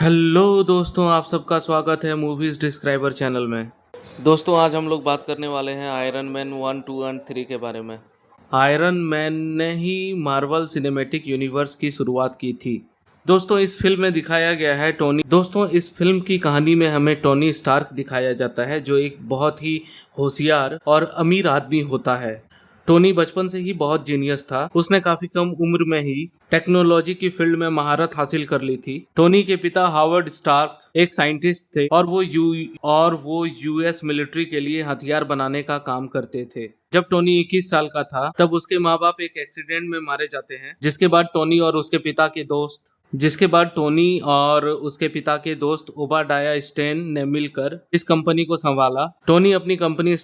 Hello दोस्तों, आप सबका स्वागत है मूवीज़ डिस्क्राइबर चैनल में। दोस्तों, आज हम लोग बात करने वाले हैं आयरन मैन 1, 2 एंड 3 के बारे में। आयरन मैन ने ही मार्वल सिनेमैटिक यूनिवर्स की शुरुआत की थी। दोस्तों, इस फिल्म में दिखाया गया है इस फिल्म की कहानी में हमें टोनी स्टार्क दिखाया जाता है, जो एक बहुत ही होशियार और अमीर आदमी होता है। टोनी बचपन से ही बहुत जीनियस था। उसने काफी कम उम्र में ही टेक्नोलॉजी की फील्ड में महारत हासिल कर ली थी। टोनी के पिता हावर्ड स्टार्क एक साइंटिस्ट थे और वो यूएस मिलिट्री के लिए हथियार बनाने का काम करते थे। जब टोनी 21 साल का था, तब उसके माँ बाप एक एक्सीडेंट में मारे जाते हैं, जिसके बाद टोनी और उसके पिता के दोस्त ओबाडाया स्टेन ने मिलकर इस कंपनी को संभाला। टोनी अपनी कंपनी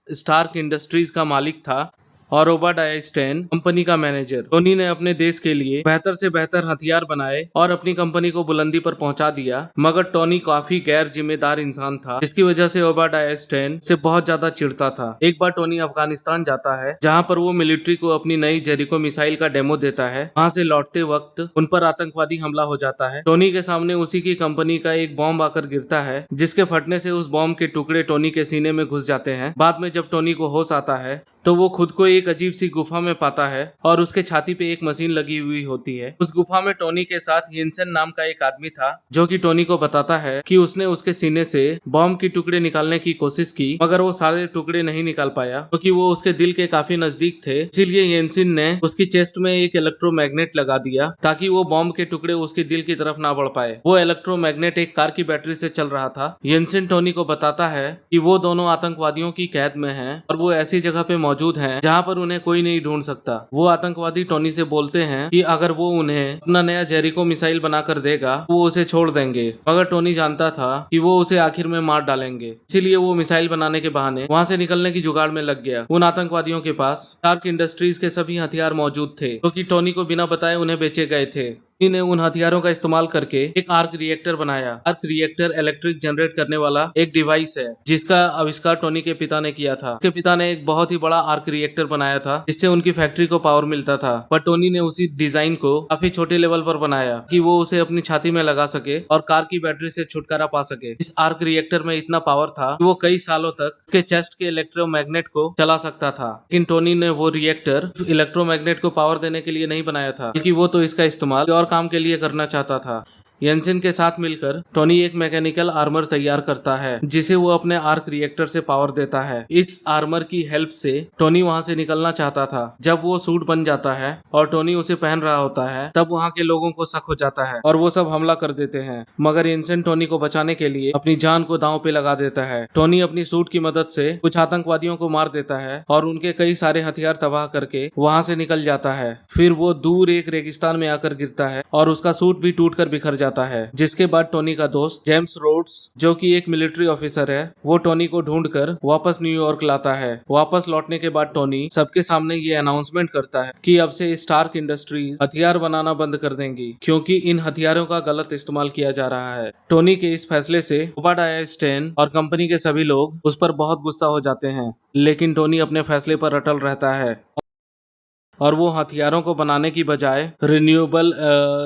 स्टार्क इंडस्ट्रीज का मालिक था और ओबाडाया स्टेन कंपनी का मैनेजर। टोनी ने अपने देश के लिए बेहतर से बेहतर हथियार बनाए और अपनी कंपनी को बुलंदी पर पहुंचा दिया, मगर टोनी काफी गैर जिम्मेदार इंसान था, जिसकी वजह से ओबाडाया स्टेन से बहुत ज्यादा चिढ़ता था। एक बार टोनी अफगानिस्तान जाता है, जहां पर वो मिलिट्री को अपनी नई जेरिको मिसाइल का डेमो देता है। वहां से लौटते वक्त उन पर आतंकवादी हमला हो जाता है। टोनी के सामने उसी की कंपनी का एक बॉम्ब आकर गिरता है, जिसके फटने से उस बॉम्ब के टुकड़े टोनी के सीने में घुस जाते हैं। बाद में जब टोनी को होश आता है, तो वो खुद को एक अजीब सी गुफा में पाता है और उसके छाती पे एक मशीन लगी हुई होती है। उस गुफा में टोनी के साथ येंसेन नाम का एक आदमी था, जो कि टोनी को बताता है कि उसने उसके सीने से बॉम्ब की टुकड़े निकालने की कोशिश की, मगर वो सारे टुकड़े नहीं निकाल पाया, क्योंकि वो उसके दिल के काफी नजदीक थे। इसीलिए येंसेन ने उसकी चेस्ट में एक इलेक्ट्रोमैग्नेट लगा दिया, ताकि वो बॉम्ब के टुकड़े उसके दिल की तरफ ना बढ़ पाए। वो इलेक्ट्रोमैग्नेट एक कार की बैटरी से चल रहा था। येंसेन टोनी को बताता है कि वो दोनों आतंकवादियों की कैद में हैं और वो ऐसी जगह पे मौजूद हैं जहां पर उन्हें कोई नहीं ढूंढ सकता। वो आतंकवादी टोनी से बोलते हैं कि अगर वो उन्हें अपना नया जेरिको मिसाइल बनाकर देगा, वो उसे छोड़ देंगे, मगर टोनी जानता था कि वो उसे आखिर में मार डालेंगे। इसीलिए वो मिसाइल बनाने के बहाने वहां से निकलने की जुगाड़ में लग गया। उन आतंकवादियों के पास स्टार्क इंडस्ट्रीज के सभी हथियार मौजूद थे, जो कि टोनी को बिना बताए उन्हें बेचे गए थे। टोनी ने उन हथियारों का इस्तेमाल करके एक आर्क रिएक्टर बनाया। आर्क रिएक्टर इलेक्ट्रिक जनरेट करने वाला एक डिवाइस है, जिसका आविष्कार टोनी के पिता ने किया था। उसके पिता ने एक बहुत ही बड़ा आर्क रिएक्टर बनाया था, जिससे उनकी फैक्ट्री को पावर मिलता था, पर टोनी ने उसी डिजाइन को काफी छोटे लेवल पर बनाया कि वो उसे अपनी छाती में लगा सके और कार की बैटरी से छुटकारा पा सके। इस आर्क रिएक्टर में इतना पावर था कि वो कई सालों तक उसके चेस्ट के इलेक्ट्रोमैग्नेट को चला सकता था। लेकिन टोनी ने वो रिएक्टर इलेक्ट्रोमैग्नेट को पावर देने के लिए नहीं बनाया था, बल्कि वो तो इसका इस्तेमाल और काम के लिए करना चाहता था। येंसेन के साथ मिलकर टोनी एक मैकेनिकल आर्मर तैयार करता है, जिसे वो अपने आर्क रिएक्टर से पावर देता है। इस आर्मर की हेल्प से टोनी वहां से निकलना चाहता था। जब वो सूट बन जाता है और टोनी उसे पहन रहा होता है, तब वहां के लोगों को शक हो जाता है और वो सब हमला कर देते हैं, मगर येंसेन टोनी को बचाने के लिए अपनी जान को दांव पे लगा देता है। टोनी अपनी सूट की मदद से कुछ आतंकवादियों को मार देता है और उनके कई सारे हथियार तबाह करके वहां से निकल जाता है। फिर वो दूर एक रेगिस्तान में आकर गिरता है और उसका सूट भी टूटकर बिखर जाता है। जिसके बाद टोनी का दोस्त जेम्स रोड्स, जो कि एक मिलिट्री ऑफिसर है, वो टोनी को ढूंढकर वापस न्यूयॉर्क लाता है। वापस लौटने के बाद टोनी सबके सामने ये अनाउंसमेंट करता है कि अब से स्टार्क इंडस्ट्रीज हथियार बनाना बंद कर देंगी, क्योंकि इन हथियारों का गलत इस्तेमाल किया जा रहा है। टोनी के इस फैसले से ओबाडाया स्टेन और कंपनी के सभी लोग उस पर बहुत गुस्सा हो जाते हैं, लेकिन टोनी अपने फैसले पर अटल रहता है और वो हथियारों को बनाने की बजाय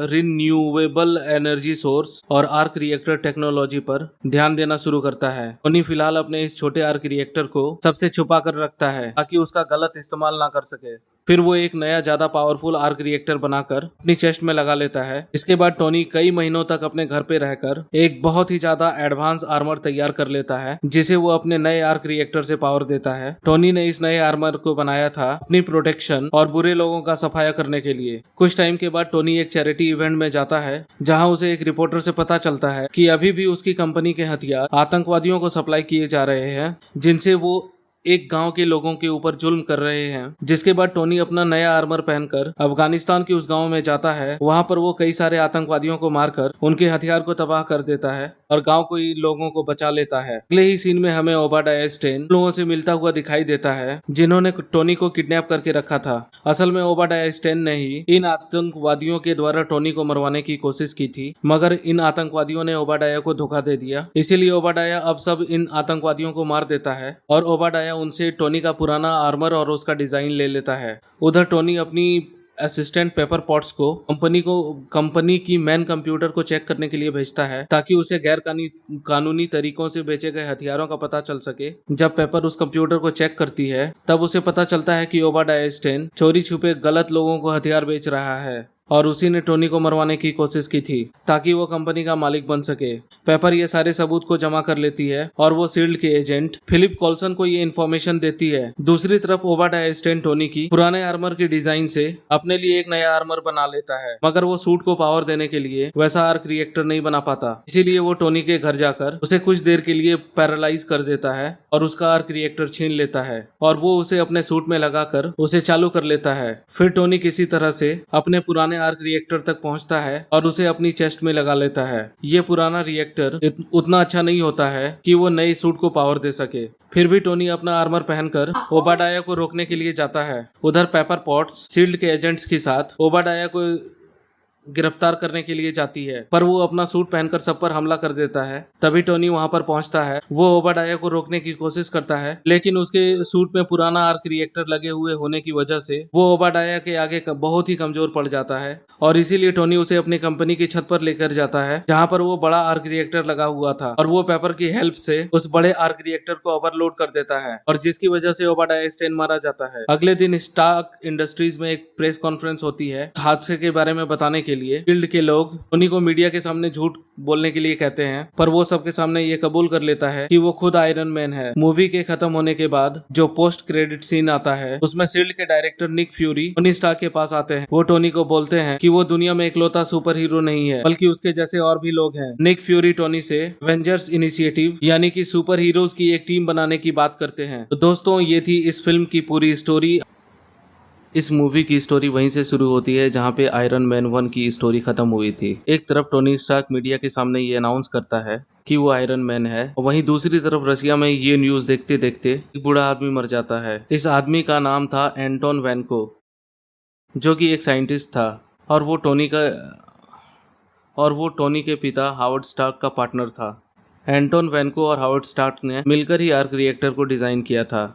रिन्यूएबल एनर्जी सोर्स और आर्क रिएक्टर टेक्नोलॉजी पर ध्यान देना शुरू करता है। टोनी फिलहाल अपने इस छोटे आर्क रिएक्टर को सबसे छुपा कर रखता है, ताकि उसका गलत इस्तेमाल ना कर सके। फिर वो एक नया ज्यादा पावरफुल आर्क रिएक्टर बनाकर अपनी चेस्ट में लगा लेता है। इसके बाद टोनी कई महीनों तक अपने घर पे रहकर एक बहुत ही ज्यादा एडवांस आर्मर तैयार कर लेता है, जिसे वो अपने नए आर्क रिएक्टर से पावर देता है। टोनी ने इस नए आर्मर को बनाया था अपनी प्रोटेक्शन और बुरे लोगों का सफाया करने के लिए। कुछ टाइम के बाद टोनी एक चैरिटी इवेंट में जाता है, जहां उसे एक रिपोर्टर से पता चलता है कि अभी भी उसकी कंपनी के हथियार आतंकवादियों को सप्लाई किए जा रहे हैं, जिनसे वो एक गांव के लोगों के ऊपर जुल्म कर रहे हैं। जिसके बाद टोनी अपना नया आर्मर पहनकर अफगानिस्तान के उस गांव में जाता है। वहां पर वो कई सारे आतंकवादियों को मारकर उनके हथियार को तबाह कर देता है और गांव के लोगों को बचा लेता है। अगले ही सीन में हमें ओबाडाया स्टेन लोगों से मिलता हुआ दिखाई देता है, जिन्होंने टोनी को किडनैप करके रखा था। असल में ओबाडाया स्टेन ने ही इन आतंकवादियों के द्वारा टोनी को मरवाने की कोशिश की थी, मगर इन आतंकवादियों ने ओबाडाया को धोखा दे दिया। इसीलिए ओबाडाया अब सब इन आतंकवादियों को मार देता है और ओबाडाया उनसे टोनी का पुराना आर्मर और उसका डिजाइन ले लेता है। उधर टोनी अपनी असिस्टेंट पेपर पॉट्स को कंपनी की मैन कंप्यूटर को चेक करने के लिए भेजता है ताकि उसे गैर कानूनी तरीकों से बेचे गए हथियारों का पता चल सके। जब पेपर उस कंप्यूटर को चेक करती है तब उसे पता चलता है कि ओबाडाया स्टेन चोरी छुपे गलत लोगों को हथियार बेच रहा है और उसी ने टोनी को मरवाने की कोशिश की थी ताकि वो कंपनी का मालिक बन सके। पेपर ये सारे सबूत को जमा कर लेती है और वो शील्ड के एजेंट फिलिप कॉल्सन को ये इन्फॉर्मेशन देती है। दूसरी तरफ ओबाडाया स्टेन टोनी की पुराने आर्मर की डिजाइन से अपने लिए एक नया आर्मर बना लेता है, मगर वो सूट को पावर देने के लिए वैसा आर्क रिएक्टर नहीं बना पाता। इसीलिए वो टोनी के घर जाकर उसे कुछ देर के लिए पैरालाइज कर देता है और उसका आर्क रिएक्टर छीन लेता है और वो उसे अपने सूट में लगाकर उसे चालू कर लेता है। फिर टोनी किसी तरह से अपने पुराने आर्क रिएक्टर तक पहुंचता है और उसे अपनी चेस्ट में लगा लेता है। ये पुराना रिएक्टर उतना अच्छा नहीं होता है कि वो नए सूट को पावर दे सके। फिर भी टोनी अपना आर्मर पहनकर ओबाडाया को रोकने के लिए जाता है। उधर पेपर पॉट्स शील्ड के एजेंट्स के साथ ओबाडाया को गिरफ्तार करने के लिए जाती है, पर वो अपना सूट पहनकर सब पर हमला कर देता है। तभी टोनी वहां पर पहुंचता है। वो ओबाडाया को रोकने की कोशिश करता है, लेकिन उसके सूट में पुराना आर्क रिएक्टर लगे हुए होने की वजह से वो ओबाडाया के आगे बहुत ही कमजोर पड़ जाता है और इसीलिए टोनी उसे अपनी कंपनी की छत पर लेकर जाता है जहाँ पर वो बड़ा आर्क रिएक्टर लगा हुआ था और वो पेपर की हेल्प से उस बड़े आर्क रिएक्टर को ओवरलोड कर देता है और जिसकी वजह से ओबाडाया स्टेन मारा जाता है। अगले दिन स्टार्क इंडस्ट्रीज में एक प्रेस कॉन्फ्रेंस होती है हादसे के बारे में बताने के लिए। शील्ड के लोग टोनी को मीडिया के सामने झूठ बोलने के लिए कहते हैं, पर वो सबके सामने ये कबूल कर लेता है कि वो खुद आयरन मैन है। मूवी के खत्म होने के बाद जो पोस्ट क्रेडिट सीन आता है उसमें शील्ड के director Nick Fury Tony Stark के पास आते हैं। वो टोनी को बोलते हैं कि वो दुनिया में इकलौता सुपर हीरो नहीं है, बल्कि उसके जैसे और भी लोग हैं। निक फ्यूरी टोनी से एवेंजर्स इनिशिएटिव यानी कि सुपर हीरोज की एक टीम बनाने की बात करते हैं। तो दोस्तों, ये थी इस फिल्म की पूरी स्टोरी। इस मूवी की स्टोरी वहीं से शुरू होती है जहां पे आयरन मैन 1 की स्टोरी खत्म हुई थी। एक तरफ टोनी स्टार्क मीडिया के सामने ये अनाउंस करता है कि वो आयरन मैन है, और वहीं दूसरी तरफ रशिया में ये न्यूज देखते देखते एक बूढ़ा आदमी मर जाता है। इस आदमी का नाम था एंटोन वैनको, जो कि एक साइंटिस्ट था और वो टोनी के पिता हावर्ड स्टार्क का पार्टनर था। एंटोन वैनको और हावर्ड स्टार्क ने मिलकर ही आर्क रिएक्टर को डिजाइन किया था।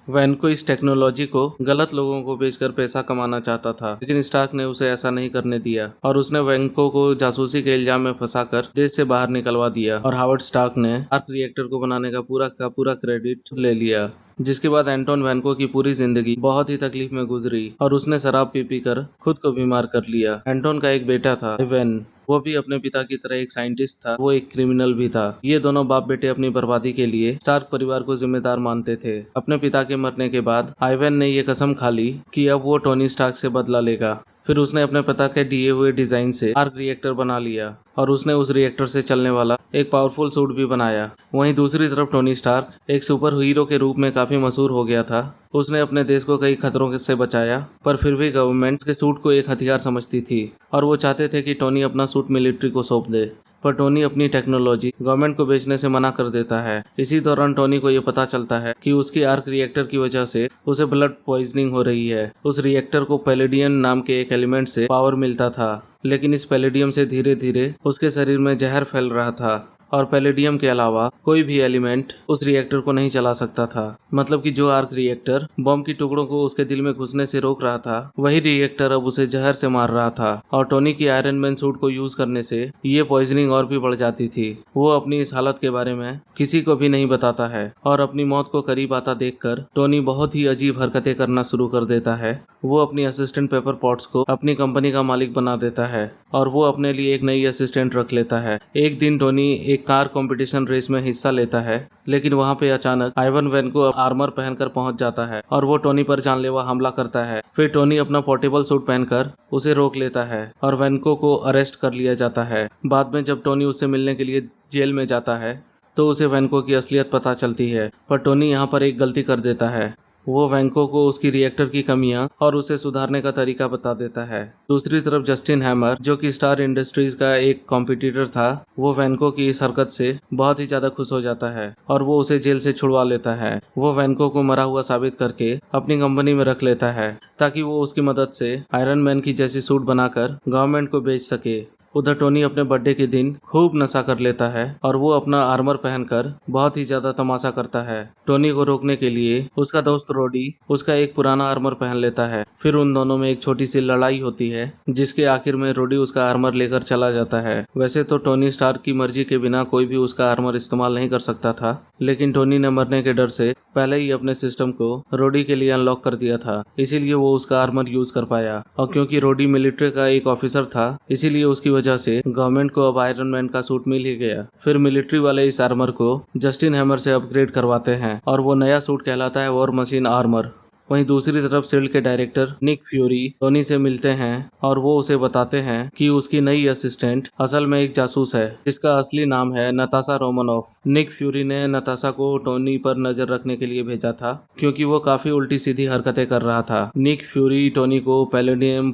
वैनको इस टेक्नोलॉजी को गलत लोगों को बेचकर पैसा कमाना चाहता था, लेकिन स्टार्क ने उसे ऐसा नहीं करने दिया और उसने वैनको को जासूसी के इल्जाम में फंसाकर देश से बाहर निकलवा दिया और हावर्ड स्टार्क ने आर्क रिएक्टर को बनाने का पूरा क्रेडिट ले लिया। जिसके बाद एंटोन वैनको की पूरी जिंदगी बहुत ही तकलीफ में गुजरी और उसने शराब पी कर खुद को बीमार कर लिया। एंटोन का एक बेटा था इवेन, वो भी अपने पिता की तरह एक साइंटिस्ट था, वो एक क्रिमिनल भी था। ये दोनों बाप बेटे अपनी बर्बादी के लिए स्टार्क परिवार को जिम्मेदार मानते थे। अपने पिता के मरने के बाद आइवेन ने ये कसम खा ली कि अब वो टोनी स्टार्क से बदला लेगा। फिर उसने अपने पिता के दिए हुए डिजाइन से आर्क रिएक्टर बना लिया और उसने उस रिएक्टर से चलने वाला एक पावरफुल सूट भी बनाया। वहीं दूसरी तरफ टोनी स्टार्क एक सुपर हीरो के रूप में काफी मशहूर हो गया था। उसने अपने देश को कई खतरों से बचाया, पर फिर भी गवर्नमेंट के सूट को एक हथियार समझती थी और वो चाहते थे कि टोनी अपना सूट मिलिट्री को सौंप दे, पर टोनी अपनी टेक्नोलॉजी गवर्नमेंट को बेचने से मना कर देता है। इसी दौरान टोनी को ये पता चलता है कि उसकी आर्क रिएक्टर की वजह से उसे ब्लड पॉइजनिंग हो रही है। उस रिएक्टर को पैलेडियम नाम के एक एलिमेंट से पावर मिलता था, लेकिन इस पैलेडियम से धीरे धीरे उसके शरीर में जहर फैल रहा था और पैलेडियम के अलावा कोई भी एलिमेंट उस रिएक्टर को नहीं चला सकता था। मतलब कि जो आर्क रिएक्टर बम की टुकड़ों को उसके दिल में घुसने से रोक रहा था, वही रिएक्टर अब उसे जहर से मार रहा था और टोनी की आयरन मैन सूट को यूज करने से ये पॉइजनिंग और भी बढ़ जाती थी। वो अपनी इस हालत के बारे में किसी को भी नहीं बताता है और अपनी मौत को करीब आता देखकर टोनी बहुत ही अजीब हरकतें करना शुरू कर देता है। वो अपनी असिस्टेंट पेपर पॉट्स को अपनी कंपनी का मालिक बना देता है और वो अपने लिए एक नई असिस्टेंट रख लेता है। एक दिन टोनी एक कार कंपटीशन रेस में हिस्सा लेता है, लेकिन वहां पे अचानक आइवन वैनको आर्मर पहनकर पहुंच जाता है और वो टोनी पर जानलेवा हमला करता है। फिर टोनी अपना पोर्टेबल सूट पहनकर उसे रोक लेता है और वैनको को अरेस्ट कर लिया जाता है। बाद में जब टोनी उससे मिलने के लिए जेल में जाता है तो उसे वैनको की असलियत पता चलती है, पर टोनी यहाँ पर एक गलती कर देता है। वो वैनको को उसकी रिएक्टर की कमियां और उसे सुधारने का तरीका बता देता है। दूसरी तरफ जस्टिन हैमर, जो कि स्टार इंडस्ट्रीज का एक कॉम्पिटिटर था, वो वैनको की इस हरकत से बहुत ही ज्यादा खुश हो जाता है और वो उसे जेल से छुड़वा लेता है। वो वैनको को मरा हुआ साबित करके अपनी कंपनी में रख लेता है ताकि वो उसकी मदद से आयरन मैन की जैसी सूट बनाकर गवर्नमेंट को बेच सके। उधर टोनी अपने बर्थडे के दिन खूब नशा कर लेता है और वो अपना आर्मर पहनकर बहुत ही ज्यादा तमाशा करता है। टोनी को रोकने के लिए उसका दोस्त रोडी उसका एक पुराना आर्मर पहन लेता है। फिर उन दोनों में एक छोटी सी लड़ाई होती है जिसके आखिर में रोडी उसका आर्मर लेकर चला जाता है। वैसे तो टोनी स्टार्क की मर्जी के बिना कोई भी उसका आर्मर इस्तेमाल नहीं कर सकता था, लेकिन टोनी ने मरने के डर से पहले ही अपने सिस्टम को रोडी के लिए अनलॉक कर दिया था, इसीलिए वो उसका आर्मर यूज कर पाया। और क्योंकि रोडी मिलिट्री का एक ऑफिसर था, इसीलिए उसकी वजह से गवर्नमेंट को अब आयरन मैन का सूट मिल ही गया। फिर मिलिट्री वाले इस आर्मर को जस्टिन हैमर से अपग्रेड करवाते हैं और वो नया सूट कहलाता है वॉर मशीन आर्मर। वहीं दूसरी तरफ शील्ड के डायरेक्टर निक फ्यूरी टोनी से मिलते हैं और वो उसे बताते हैं कि उसकी नई असिस्टेंट असल में एक जासूस है जिसका असली नाम है नताशा रोमानोफ। निक फ्यूरी ने नताशा को टोनी पर नजर रखने के लिए भेजा था क्योंकि वो काफी उल्टी सीधी हरकतें कर रहा था। निक फ्यूरी टोनी को पैलेडियम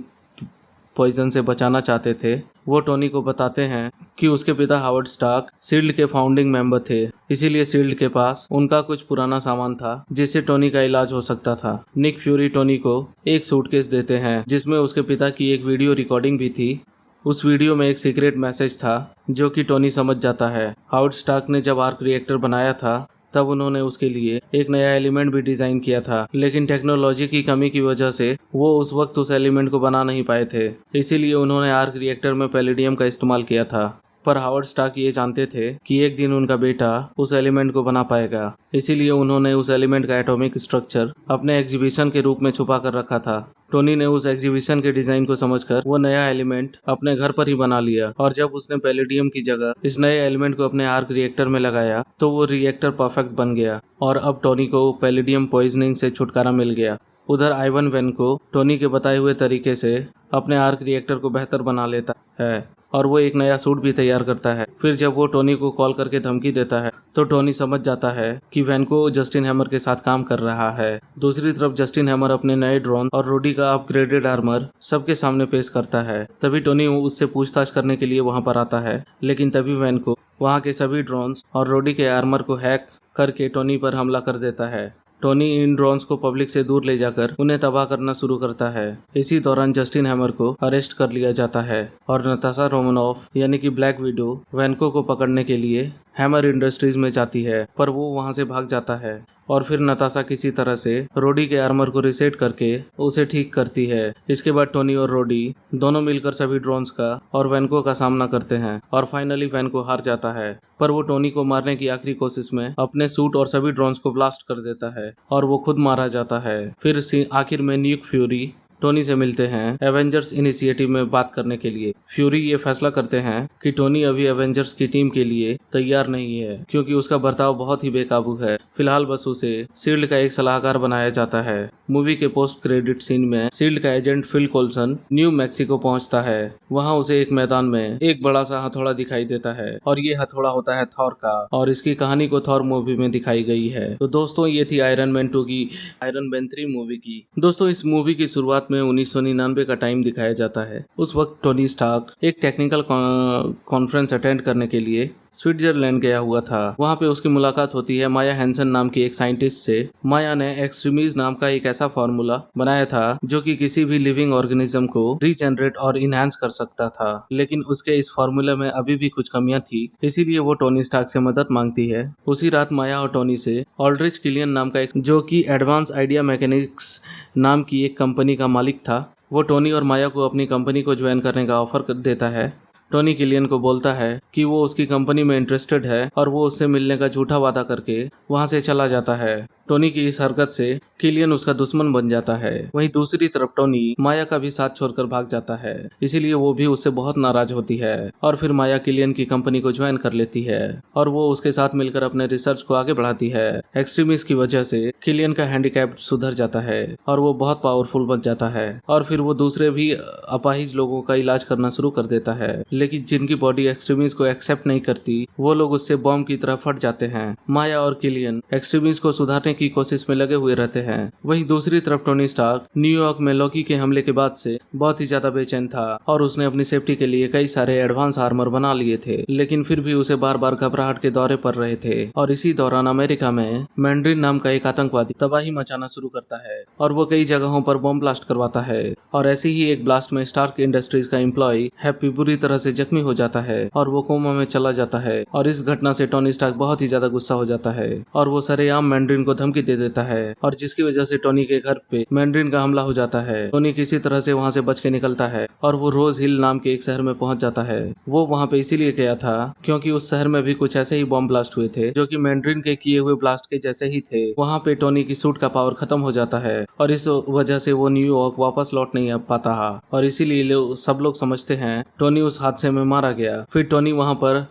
पॉइजन से बचाना चाहते थे। वो टोनी को बताते हैं कि उसके पिता हावर्ड स्टार्क शील्ड के फाउंडिंग मेंबर थे, इसीलिए शील्ड के पास उनका कुछ पुराना सामान था जिससे टोनी का इलाज हो सकता था। निक फ्यूरी टोनी को एक सूटकेस देते हैं जिसमें उसके पिता की एक वीडियो रिकॉर्डिंग भी थी। उस वीडियो में एक सीक्रेट मैसेज था जो कि टोनी समझ जाता है। हावर्ड स्टार्क ने जब आर्क रिएक्टर बनाया था तब उन्होंने उसके लिए एक नया एलिमेंट भी डिजाइन किया था, लेकिन टेक्नोलॉजी की कमी की वजह से वो उस वक्त उस एलिमेंट को बना नहीं पाए थे, इसीलिए उन्होंने आर्क रिएक्टर में पैलेडियम का इस्तेमाल किया था। पर हावर्ड स्टार्क ये जानते थे कि एक दिन उनका बेटा उस एलिमेंट को बना पाएगा, इसीलिए उन्होंने उस एलिमेंट का एटॉमिक स्ट्रक्चर अपने एग्जीबिशन के रूप में छुपा कर रखा था। टोनी ने उस एग्जीबिशन के डिजाइन को समझकर वो नया एलिमेंट अपने घर पर ही बना लिया और जब उसने पैलेडियम की जगह इस नए एलिमेंट को अपने आर्क रिएक्टर में लगाया तो वो रिएक्टर परफेक्ट बन गया और अब टोनी को पैलेडियम पॉइजनिंग से छुटकारा मिल गया। उधर आइवन वेन को टोनी के बताए हुए तरीके से अपने आर्क रिएक्टर को बेहतर बना लेता है और वो एक नया सूट भी तैयार करता है। फिर जब वो टोनी को कॉल करके धमकी देता है तो टोनी समझ जाता है कि वैनको जस्टिन हैमर के साथ काम कर रहा है। दूसरी तरफ जस्टिन हैमर अपने नए ड्रोन और रोडी का अपग्रेडेड आर्मर सबके सामने पेश करता है। तभी टोनी उससे पूछताछ करने के लिए वहां पर आता है, लेकिन तभी वैनको वहां के सभी ड्रोन्स और रोडी के आर्मर को हैक करके टोनी पर हमला कर देता है। टोनी इन ड्रोन्स को पब्लिक से दूर ले जाकर उन्हें तबाह करना शुरू करता है। इसी दौरान जस्टिन हैमर को अरेस्ट कर लिया जाता है और नताशा रोमानोफ यानी कि ब्लैक विडो वैनको को पकड़ने के लिए हैमर इंडस्ट्रीज में जाती है, पर वो वहां से भाग जाता है और फिर नताशा किसी तरह से रोडी के आर्मर को रिसेट करके उसे ठीक करती है। इसके बाद टोनी और रोडी दोनों मिलकर सभी ड्रोन्स का और वैनको का सामना करते हैं और फाइनली वैनको हार जाता है, पर वो टोनी को मारने की आखिरी कोशिश में अपने सूट और सभी ड्रोन्स को ब्लास्ट कर देता है और वो खुद मारा जाता है। फिर आखिर में निक फ्यूरी टोनी से मिलते हैं एवेंजर्स इनिशिएटिव में बात करने के लिए। फ्यूरी ये फैसला करते हैं कि टोनी अभी एवेंजर्स की टीम के लिए तैयार नहीं है क्योंकि उसका बर्ताव बहुत ही बेकाबू है। फिलहाल बस उसे शील्ड का एक सलाहकार बनाया जाता है। मूवी के पोस्ट क्रेडिट सीन में शील्ड का एजेंट फिल कोल्सन न्यू मैक्सिको पहुंचता है। वहां उसे एक मैदान में एक बड़ा सा हथौड़ा दिखाई देता है और ये हथौड़ा होता है थॉर का और इसकी कहानी को थॉर मूवी में दिखाई गई है। तो दोस्तों ये थी आयरन मैन 2 की आयरन मैन 3 मूवी की। दोस्तों इस मूवी की शुरुआत में 1999 का टाइम दिखाया जाता है। उस वक्त टोनी स्टार्क एक टेक्निकल कॉन्फ्रेंस अटेंड करने के लिए स्विट्जरलैंड गया हुआ था। वहाँ पे उसकी मुलाकात होती है माया हैंसन नाम की एक साइंटिस्ट से। माया ने एक्सट्रीमीज नाम का एक ऐसा फार्मूला बनाया था जो कि किसी भी लिविंग ऑर्गेनिज्म को रीजनरेट और इनहांस कर सकता था, लेकिन उसके इस फार्मूले में अभी भी कुछ कमियां थी, इसीलिए वो टोनी स्टार्क से मदद मांगती है। उसी रात माया और टोनी से ऑल्ड्रिच किलियन नाम का एक जो कि एडवांस आइडिया मैकेनिक्स नाम की एक कंपनी का मालिक था, वो टोनी और माया को अपनी कंपनी को ज्वाइन करने का ऑफर देता है। टोनी किलियन को बोलता है कि वो उसकी कंपनी में इंटरेस्टेड है और वो उससे मिलने का झूठा वादा करके वहां से चला जाता है। टोनी की इस हरकत से किलियन उसका दुश्मन बन जाता है। वहीं दूसरी तरफ टोनी माया का भी साथ छोड़कर भाग जाता है, इसीलिए वो भी उससे बहुत नाराज होती है और फिर माया किलियन की कंपनी को ज्वाइन कर लेती है और वो उसके साथ मिलकर अपने रिसर्च को आगे बढ़ाती है। एक्सट्रीमिस्ट की वजह से किलियन का हैंडीकैप सुधर जाता है और वो बहुत पावरफुल बन जाता है और फिर वो दूसरे भी अपाहिज लोगों का इलाज करना शुरू कर देता है, लेकिन जिनकी बॉडी एक्सट्रीमिस्ट को एक्सेप्ट नहीं करती वो लोग उससे बॉम्ब की तरह फट जाते हैं। माया और किलियन एक्सट्रीमिस्ट को सुधारने की कोशिश में लगे हुए रहते हैं। वहीं दूसरी तरफ टोनी स्टार्क न्यूयॉर्क में लॉकी के हमले के बाद से बहुत ही ज्यादा बेचैन था और उसने अपनी सेफ्टी के लिए कई सारे एडवांस आर्मर बना लिए थे, लेकिन फिर भी उसे बार बार घबराहट के दौरे पड़ रहे थे। और इसी दौरान अमेरिका में मैंड्रिन नाम का एक आतंकवादी तबाही मचाना शुरू करता है और वो कई जगहों पर बॉम्ब ब्लास्ट करवाता है और ऐसी ही एक ब्लास्ट में स्टार्क इंडस्ट्रीज का एम्प्लॉय हैप्पी बुरी तरह से जख्मी हो जाता है और वो कोमा में चला जाता है। और इस घटना से टोनी स्टार्क बहुत ही ज्यादा गुस्सा हो जाता है और वो सरेआम मैंड्रीन को धमकी दे देता है और जिसकी वजह से टोनी के घर पे मैंड्रीन का हमला हो जाता है। टोनी किसी तरह से वहाँ से बच के निकलता है और वो रोज हिल नाम के एक शहर में पहुंच जाता है। वो वहाँ पे इसीलिए गया था क्योंकि उस शहर में भी कुछ ऐसे ही बॉम्ब ब्लास्ट हुए थे जो कि मैंड्रीन के किए हुए ब्लास्ट के जैसे ही थे। वहाँ पे टोनी की सूट का पावर खत्म हो जाता है और इस वजह से वो न्यूयॉर्क वापस लौट नहीं आ पाता और इसीलिए सब लोग समझते हैं टोनी उस हादसे में मारा गया। फिर टोनी वहाँ पर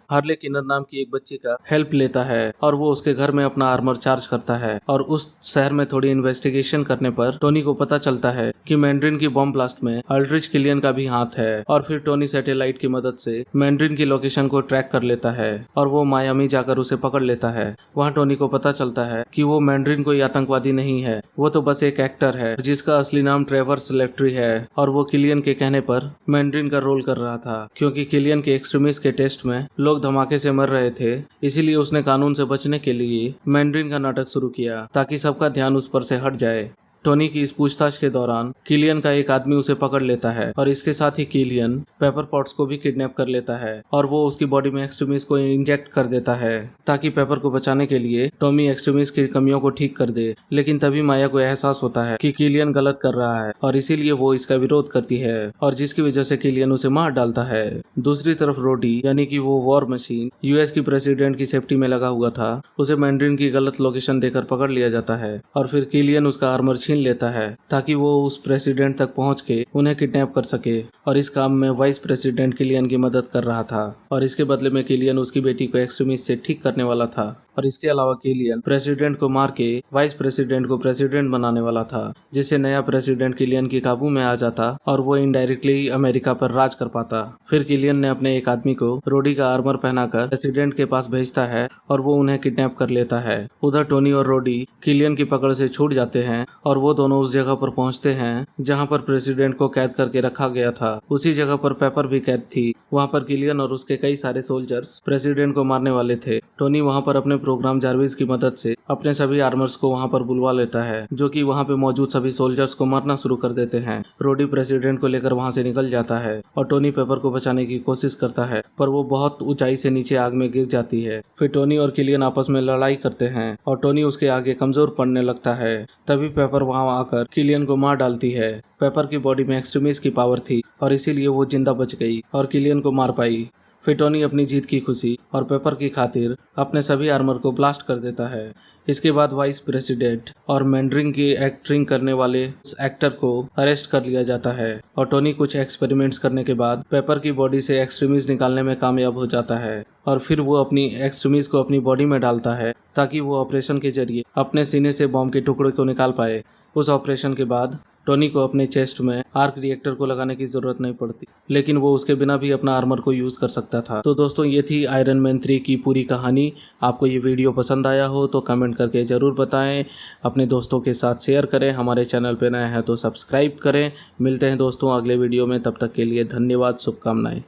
हार्ले किनर नाम की एक बच्ची का हेल्प लेता है और वो उसके घर में अपना आर्मर चार्ज करता है और उस शहर में थोड़ी इन्वेस्टिगेशन करने पर टोनी को पता चलता है कि मैंड्रीन की बॉम्ब ब्लास्ट में अल्ड्रिच किलियन का भी हाथ है। और फिर टोनी सैटेलाइट की मदद से मैंड्रीन की लोकेशन को ट्रैक कर लेता है और वो मायामी जाकर उसे पकड़ लेता है। वहाँ टोनी को पता चलता है कि वो मैंड्रीन कोई आतंकवादी नहीं है, वो तो बस एक एक्टर है जिसका असली नाम ट्रेवर स्लेक्ट्री है और वो किलियन के कहने पर मैंड्रीन का रोल कर रहा था क्योंकि किलियन के एक्सट्रीमिस्ट के टेस्ट में लोग धमाके से मर रहे थे। इसीलिए उसने कानून से बचने के लिए मैंड्रीन का नाटक शुरू किया ताकि सबका ध्यान उस पर से हट जाए। टोनी की इस पूछताछ के दौरान किलियन का एक आदमी उसे पकड़ लेता है और इसके साथ ही किलियन पेपर पॉट्स को भी किडनैप कर लेता है और वो उसकी बॉडी में एक्सट्रीमिस्ट को इंजेक्ट कर देता है ताकि पेपर को बचाने के लिए टॉमी एक्सट्रीमिस्ट की कमियों को ठीक कर दे। लेकिन तभी माया को एहसास होता है कि किलियन गलत कर रहा है और इसीलिए वो इसका विरोध करती है और जिसकी वजह से किलियन उसे मार डालता है। दूसरी तरफ रोडी यानी कि वो वॉर मशीन यूएस की प्रेसिडेंट की सेफ्टी में लगा हुआ था, उसे मैंड्रीन की गलत लोकेशन देकर पकड़ लिया जाता है और फिर किलियन उसका आर्मर छीन लेता है ताकि वो उस प्रेसिडेंट तक पहुंच के उन्हें किडनैप कर सके। और इस काम में वाइस प्रेसिडेंट किलियन की मदद कर रहा था और इसके बदले में किलियन उसकी बेटी को एक्सट्रीमिस्ट से ठीक करने वाला था। और इसके अलावा किलियन प्रेसिडेंट को मार के वाइस प्रेसिडेंट को प्रेसिडेंट बनाने वाला था जिससे नया प्रेसिडेंट किलियन की काबू में आ जाता और वो इनडायरेक्टली अमेरिका पर राज कर पाता। फिर किलियन ने अपने एक आदमी को रोडी का आर्मर पहनाकर प्रेसिडेंट के पास भेजता है और वो उन्हें किडनैप कर लेता है। उधर टोनी और रोडी किलियन की पकड़ से छूट जाते हैं और वो दोनों उस जगह पर पहुंचते हैं जहां पर प्रेसिडेंट को कैद करके रखा गया था। उसी जगह पर पेपर भी कैद थी। वहां पर किलियन और उसके कई सारे सोल्जर्स प्रेसिडेंट को मारने वाले थे। टोनी वहां पर अपने प्रोग्राम जार्विस की मदद से अपने सभी आर्मर्स को वहां पर बुलवा लेता है जो कि वहां पे मौजूद सभी सोल्जर्स को मारना शुरू कर देते हैं। रोडी प्रेसिडेंट को लेकर वहां से निकल जाता है और टोनी पेपर को बचाने की कोशिश करता है पर वो बहुत ऊंचाई से नीचे आग में गिर जाती है। फिर टोनी और किलियन आपस में लड़ाई करते हैं और टोनी उसके आगे कमजोर पड़ने लगता है। तभी पेपर वहां आकर किलियन को मार डालती है। पेपर की बॉडी में एक्सट्रीमिस्ट की पावर थी और इसीलिए वो जिंदा बच गई और किलियन को मार पाई। फिर टोनी अपनी जीत की खुशी और पेपर की खातिर अपने सभी आर्मर को ब्लास्ट कर देता है। इसके बाद वाइस प्रेसिडेंट और मैंड्रीन की एक्टिंग करने वाले उस एक्टर को अरेस्ट कर लिया जाता है और टोनी कुछ एक्सपेरिमेंट्स करने के बाद पेपर की बॉडी से एक्सट्रीमिस्ट निकालने में कामयाब हो जाता है और फिर वो अपनी एक्सट्रीमिस्ट को अपनी बॉडी में डालता है ताकि वो ऑपरेशन के जरिए अपने सीने से बॉम्ब के टुकड़े को निकाल पाए। उस ऑपरेशन के बाद टोनी को अपने चेस्ट में आर्क रिएक्टर को लगाने की जरूरत नहीं पड़ती, लेकिन वो उसके बिना भी अपना आर्मर को यूज कर सकता था। तो दोस्तों ये थी आयरन मैन 3 की पूरी कहानी। आपको ये वीडियो पसंद आया हो तो कमेंट करके जरूर बताएं, अपने दोस्तों के साथ शेयर करें, हमारे चैनल पे नए हैं तो सब्सक्राइब करें। मिलते हैं दोस्तों अगले वीडियो में, तब तक के लिए धन्यवाद, शुभकामनाएं।